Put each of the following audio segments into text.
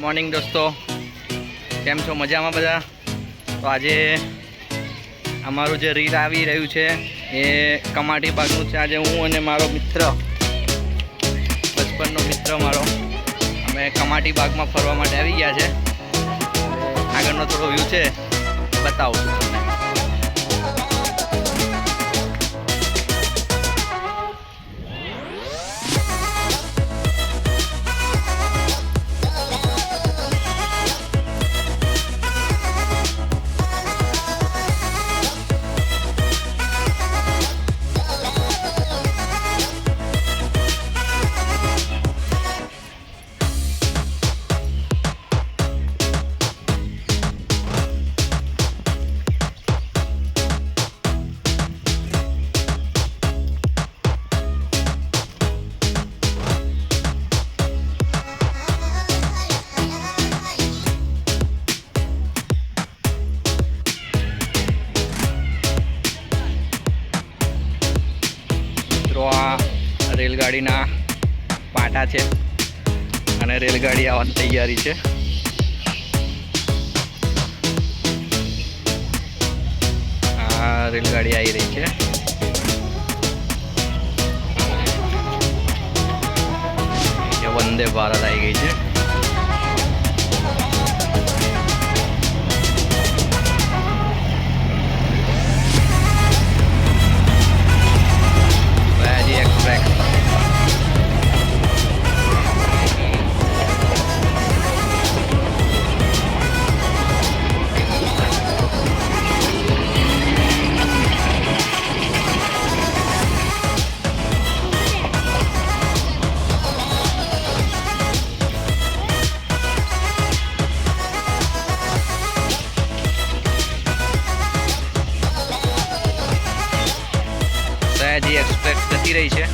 Morning દોસ્તો, કેમ છો? મજામાં બધા? તો આજે અમારું જે રીલ આવી રહ્યું છે એ કમાટી બાગનું છે. આજે હું અને મારો મિત્ર, બચપનનો મિત્ર મારો, અમે કમાટી બાગમાં ફરવા માટે આવી ગયા છે. આગળનો થોડો વ્યૂ છે, બતાવું છું તમને. આ રેલગાડીના પાટા છે અને રેલગાડી આવવાની તૈયારી છે. આ રેલગાડી આવી રહી છે. વંદે ભારત આવી ગઈ છે. સયાજી એક્સપ્રેસ જતી રહી છે.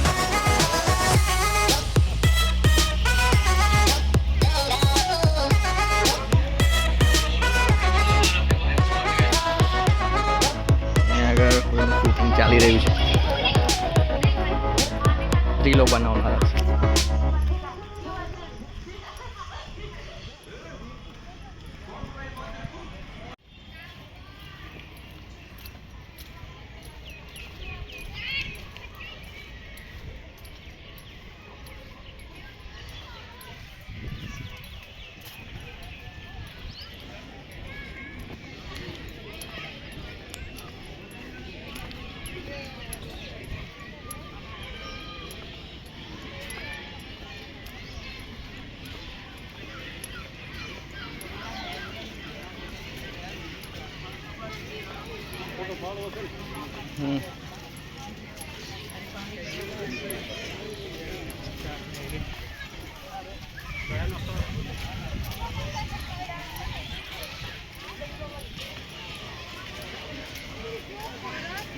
આગળ શૂટિંગ ચાલી રહ્યું છે. રીલો બનાવનારા છે.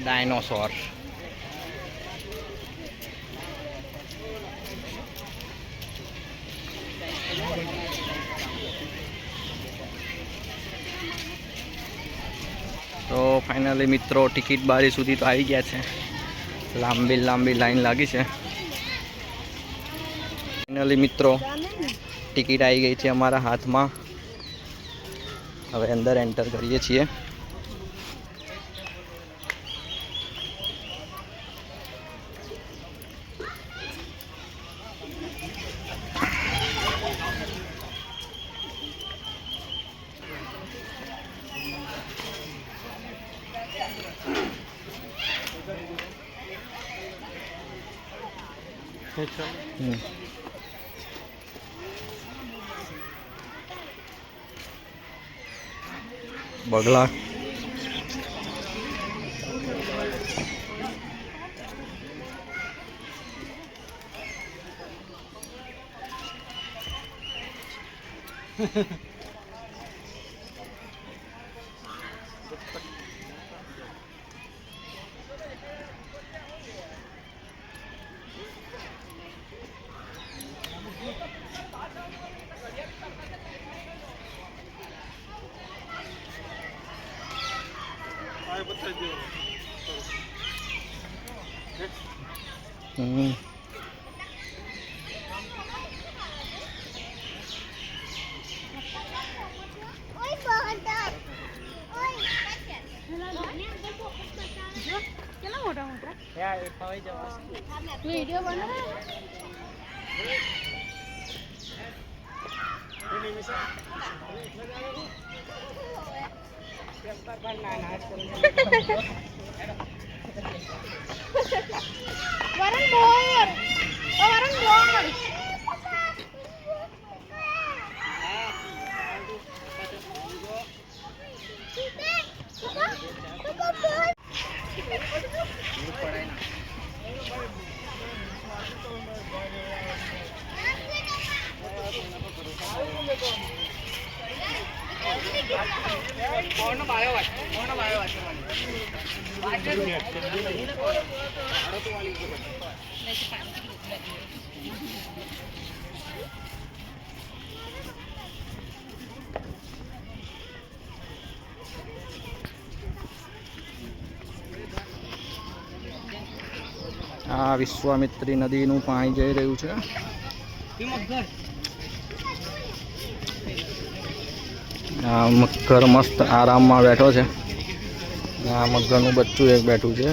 ડાયનોસોર. તો ફાઇનલી મિત્રો, ટિકિટ બારી સુધી તો આવી ગયા છે. લાંબી લાઈન લાગી છે. ફાઇનલી મિત્રો, ટિકિટ આવી ગઈ છે અમારા હાથમાં. હવે અંદર એન્ટર કરીએ છીએ. બગલા. वीडियो बना वरण बोल वरण बोल આ વિશ્વામિત્રી નદીનું પાણી જઈ રહ્યું છે. આ મગર મસ્ત આરામમાં બેઠો છે. આ મગરનું બચ્ચું એક બેઠું છે.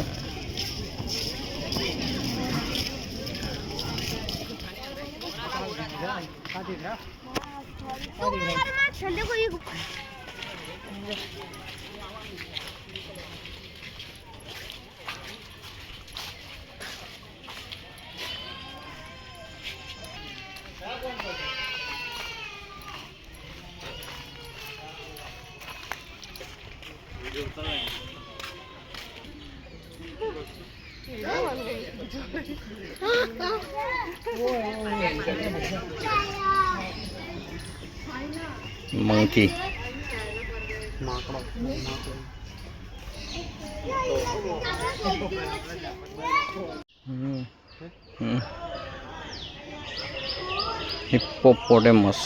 monkey. Hippopotamus.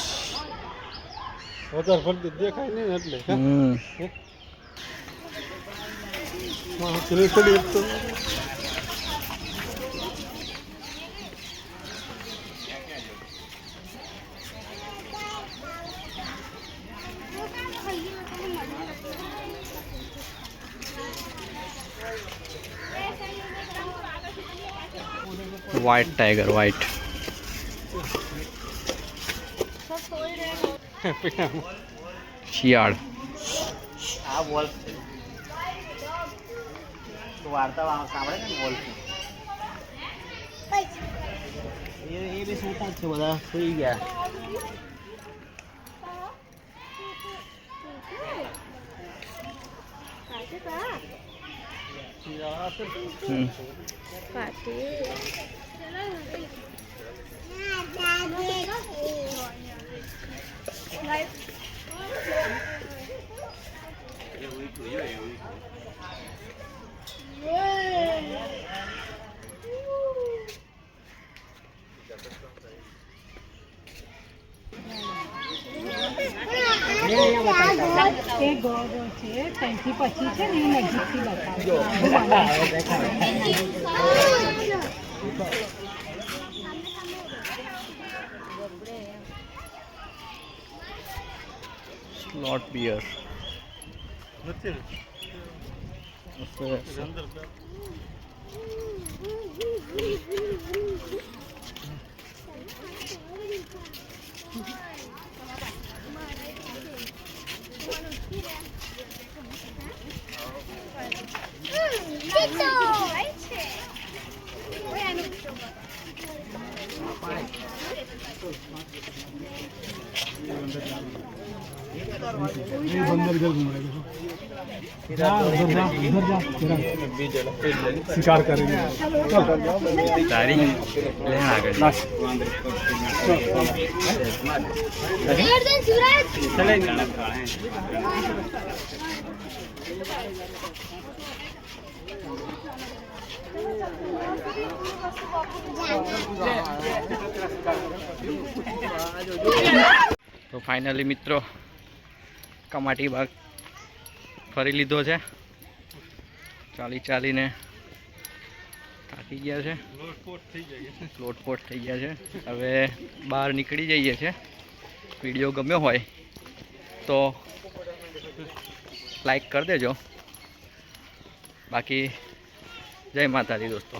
White tiger, white. શિયાળ. આ વોલ્ફ છે. તો વાર્તા સાંભળે ને વોલ્ફ એ બી સૂતા જ છે, બધા સુઈ ગયા. Slot beer. शिकार करेंगे तारी लेना आगे चले તો ફાઇનલી મિત્રો કમાટી બાગ ફરી લીધો છે. ચાલીને થાકી ગયા છે, લોટપોટ થઈ ગયા છે. હવે બહાર નીકળી જઈએ છે. વિડીયો ગમ્યો હોય તો લાઈક કરી દેજો. બાકી જય માતાજી દોસ્તો.